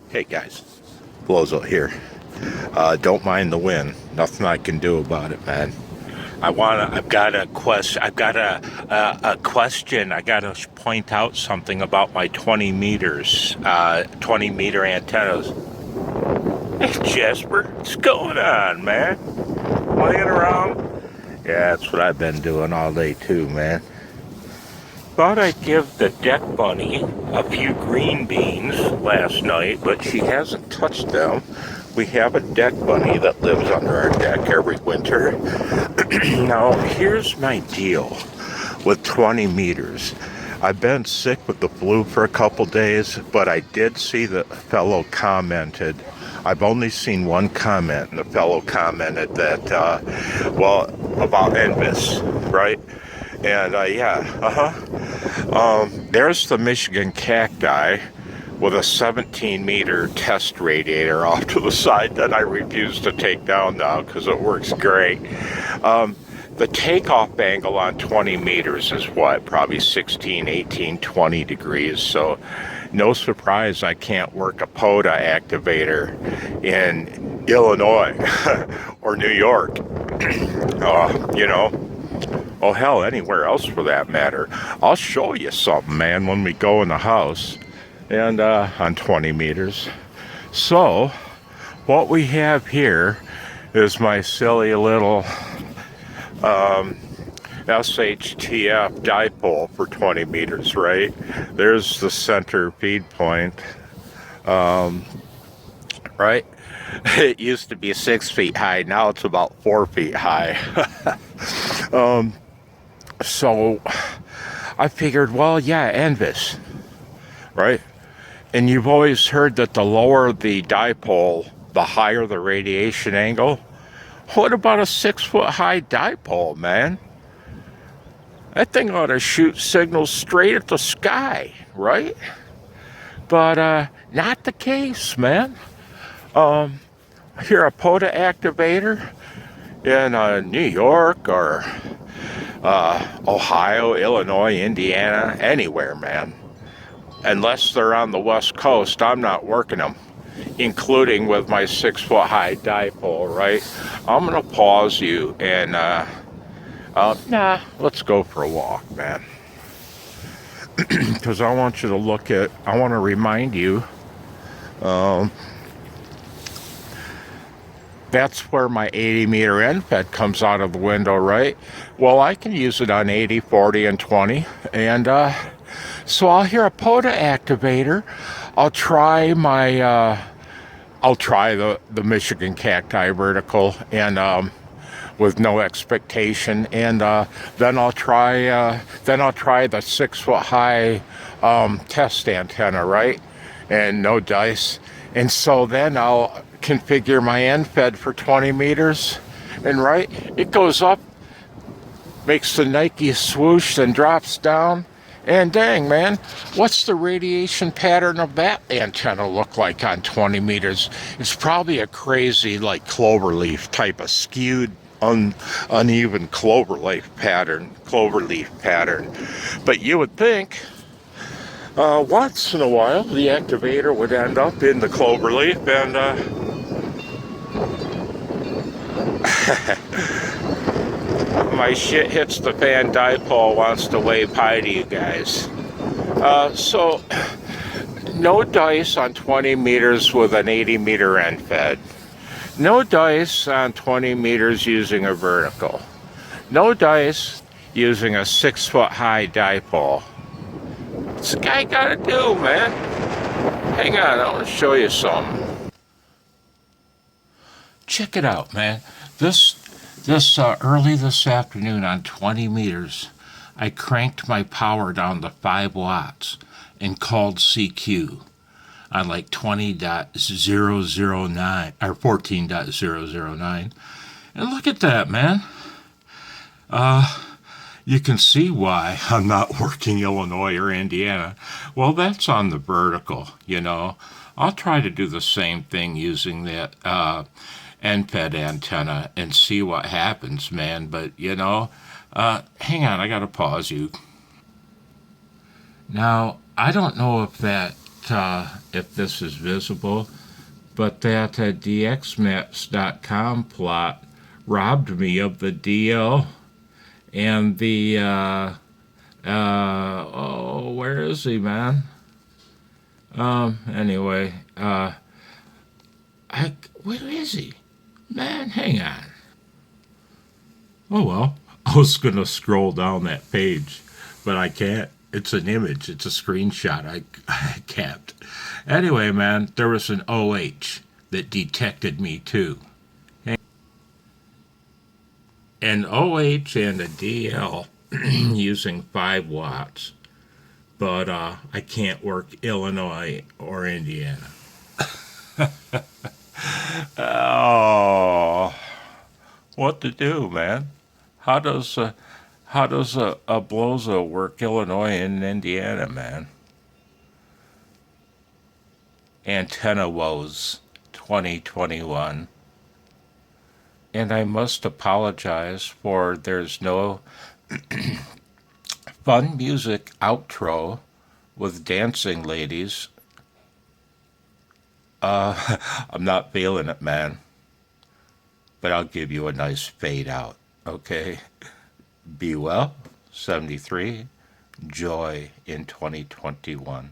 Hey guys, blows out here. Don't mind the wind. Nothing I can do about it, man. I've got a question. A question. I gotta point out something about my 20 meters, 20 meter antennas. Hey Jasper, what's going on, man? Playing around? Yeah, that's what I've been doing all day too, man. Thought I'd give the deck bunny a few green beans last night, but she hasn't touched them. We have a deck bunny that lives under our deck every winter. Now, here's my deal with 20 meters. I've been sick with the flu for a couple days, but I did see that a fellow commented. I've only seen one comment, and the fellow commented that, about NVIS, right? And there's the Michigan cacti with a 17-meter test radiator off to the side that I refuse to take down now because it works great. The takeoff angle on 20 meters is what? Probably 16, 18, 20 degrees. So no surprise I can't work a POTA activator in Illinois or New York. Oh, hell, anywhere else for that matter. I'll show you something, man, when we go in the house and on 20 meters. So, what we have here is my silly little SHTF dipole for 20 meters, right? There's the center feed point, right? It used to be 6 feet high, now it's about 4 feet high. So I figured, well, yeah, NVIS, right? And you've always heard that the lower the dipole, the higher the radiation angle. What about a 6-foot high dipole, man? That thing ought to shoot signals straight at the sky, right? But not the case, man. Here, a POTA activator in New York or Ohio, Illinois, Indiana, anywhere, man. Unless they're on the West Coast, I'm not working them, including with my 6-foot high dipole, right? I'm gonna pause you and let's go for a walk, man. Because I want you to I want to remind you, that's where my 80 meter NFET comes out of the window, right? Well, I can use it on 80, 40, and 20. And so I'll hear a POTA activator. I'll try the Michigan cacti vertical and with no expectation. And then I'll try the 6-foot high test antenna, right? And no dice. And so then I'll configure my NFED for 20 meters, and right, it goes up, makes the Nike swoosh, then drops down, and dang, man, what's the radiation pattern of that antenna look like on 20 meters? It's probably a crazy, like, cloverleaf type of skewed, uneven cloverleaf pattern. But you would think once in a while the activator would end up in the cloverleaf and my shit hits the fan dipole wants to wave hi to you guys. So no dice on 20 meters with an 80 meter NFED. No dice on 20 meters using a vertical. No dice using a 6-foot high dipole. What's the guy gotta do, man? Hang on, I want to show you something. Check it out, man. Early this afternoon on 20 meters, I cranked my power down to 5 watts and called CQ on like 20.009 or 14.009. And look at that, man. You can see why I'm not working Illinois or Indiana. Well, that's on the vertical, you know. I'll try to do the same thing using that NFED antenna and see what happens, man. But, hang on, I gotta pause you. Now, I don't know if that if this is visible, but that dxmaps.com plot robbed me of the DL and the, oh, where is he, man? Anyway, where is he? Man, hang on. Oh, well, I was going to scroll down that page, but I can't. It's an image. It's a screenshot I kept. Anyway, man, there was an OH that detected me, too. An OH and a DL using 5 watts. But I can't work Illinois or Indiana. Oh, what to do, man? How does a Bloza work Illinois and Indiana, man? Antenna woes 2021. And I must apologize for there's no fun music outro with dancing ladies. I'm not feeling it, man. But I'll give you a nice fade out, okay? Be well, 73. Joy in 2021.